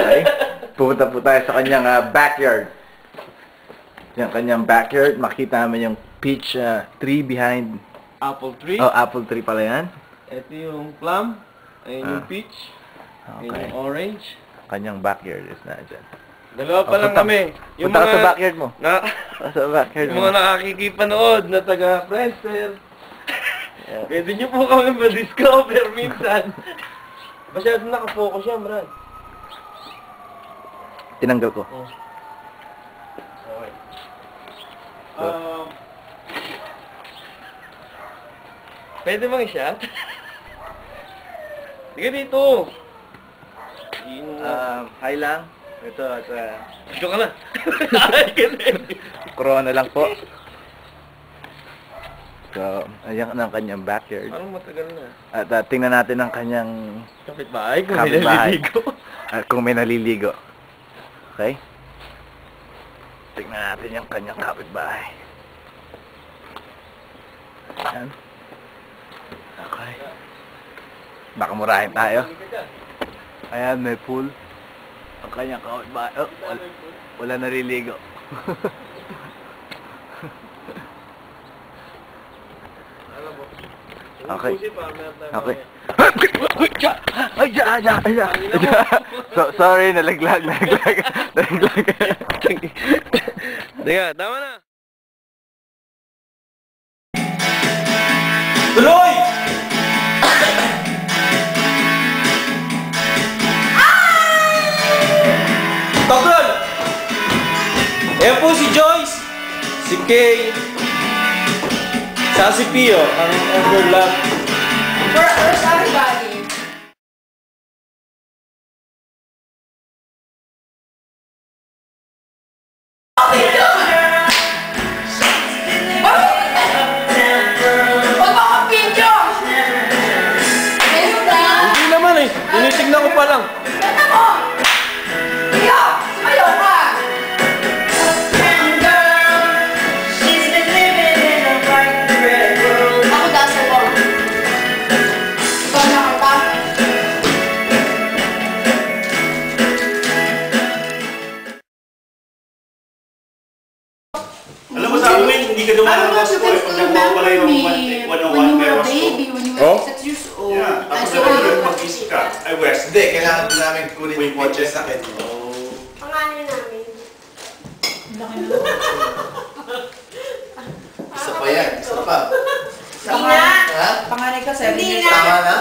Okay. Pupunta po tayo sa kanyang backyard. Yung kanyang backyard. Makita namin yung peach tree behind. Apple tree. Oh, apple tree pala yan. Ito yung plum. Ayun yung peach. Okay. Ayun yung orange. Kanyang backyard is na dyan. Dalawa pa lang kami. Yung punta mga, ka sa backyard mo. Sa backyard yung mga nakakikipanood na taga-Friendster. Yeah. Pwede nyo po kami ma-discover minsan. Masyadong nakafocus yan, Brad. Tinanggal ko. Oh. Okay. Pwede bang i-shot? Sige dito. Hi lang. Ito at Dito ka na. corona lang po. So, ayan ang kanyang backyard. Parang matagal na. At tingnan natin ang kanyang Kapitbahay kung may kapitbahay. naliligo. At kung may naliligo. Okay? Tingnan natin yung kanyang kapitbahay. Ayan. Okay. Baka murahin tayo. Ayan, may pool. Ang kanyang kapitbahay. Oh, wala naliligo. Okay. Okay. Sorry, nalaglag. Teka, tama na. Tuloy! Tagol! Ayan po si Joyce, si Kay, sa si Pio, ang overlap. Where's everybody? Hindi naman eh, tinitignan ko pa lang. Alam mo sa amin, hindi ka dumaan ng Costco eh. Pag nakuha pala yung 101 pero baby, when you Oh? were 6 years old. Yeah, I tapos saw naman you. mag-isip ka. Ay, West. Hindi, kailangan namin kunin yung kotse sa akin. Pangalan namin. Isa pa yan, isa pa. Tina! Ha? Panganay ka 7 years Tama old. na?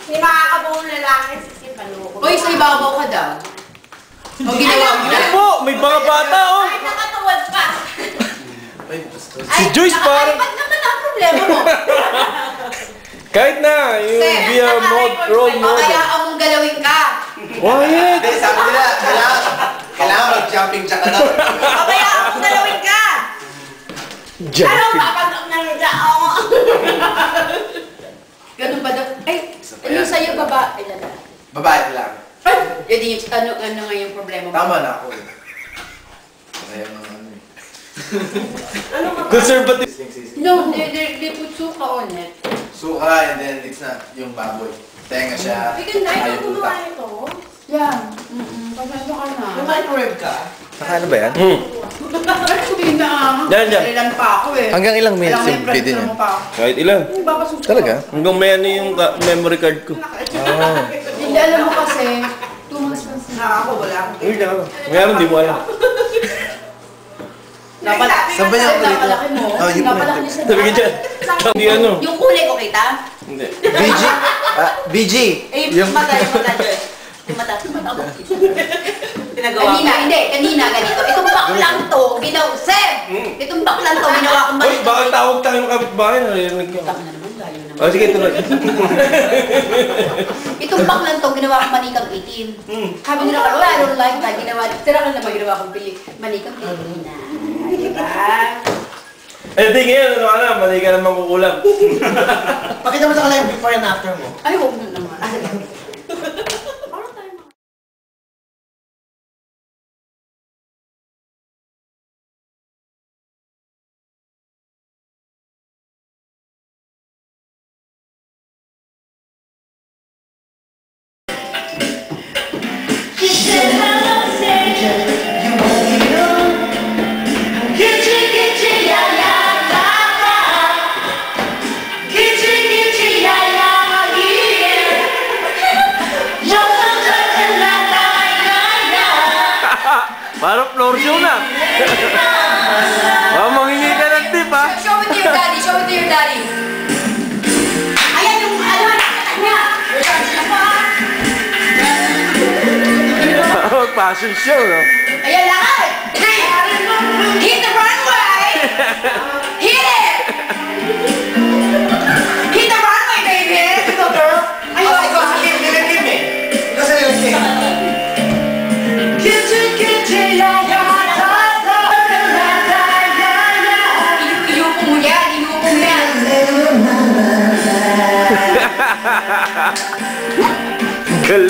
Hindi makakabuong lalaki si Paluko. Uy, sa ibabaw ka daw. O ginawa mo Hindi po, may mga bata oh. Ay, nakatuwad pa! Ay, basta. Si Joyce parang, Ba't naman ang problema mo? kahit na, yung be a role O model. kaya among galawin ka. Wyatt! Hindi, sabi nila, kailangan mag-jumping jack ka daw. O kaya akong galawin ka! Ano papatok na nila ako? Ganun ba daw? Ay, Isa pa yung yan. sa'yo baba. Ay, dada. Babae lang. Yun yung ano nga yung problema mo. Tama na ako eh. Ayaw ng ano eh. Conservative. No, they put suka on it. Suka and then it's na yung baboy. Tenga siya. Ganda, ikaw ayaw gumawa utak. nito. Yan. Pasensya ka na. Microwave ka? Ano ba yan? Sabihin na Yan, yan. Kailan pa ako eh. Hanggang ilang minutes Kailangan yung may video pressure niya? mo pa ako. Kahit ilan. Talaga? Hanggang may ano yung memory card ko. Hindi, alam mo kasi, 2 months pa siya. Ako, wala akong Hindi ka Ngayon, hindi mo alam. Dapat, Saan ba yung kulay ko? napalaki mo. Oh, yung Napalaki niya sa Sabi ka dyan. Hindi ano. Yung kulay ko kita? Hindi. BG! BG! Eh, Yung... mata, Joy. Yung mata ko. Pinagawa Kanina, hindi. Kanina, ganito. Itong baklang to, Seb! Itong baklang to, ginawa kong Uy, balik. bakit tawag tayo ng kapitbahay? Narinig ko. Tama na naman, layo naman. Oh, sige, tuloy. Itong baklang to, ginawa kong manikang 18. Sabi nila, oh, I don't like that. Sira ka naman ginawa kong manikang 18 na. Diba? Eh, di ngayon, ano ka na? Mali ka naman kukulang. Pakita mo sa kanila yung before and after mo. Ay, huwag na naman. She said Parang floor show na. Oh, mangingi ka ng tip, ha? Show it to your daddy, show it to your daddy. Ayan yung ano na kanya. Fashion show, no? Ayan lakad. Hit the runway. Hit it. Hit the runway, baby. Let's go, girl. Ayun, ikaw sa kim, kim eh. Ikaw sa yung kim. Iyupo mo yan, iyupo mo yan. Galing.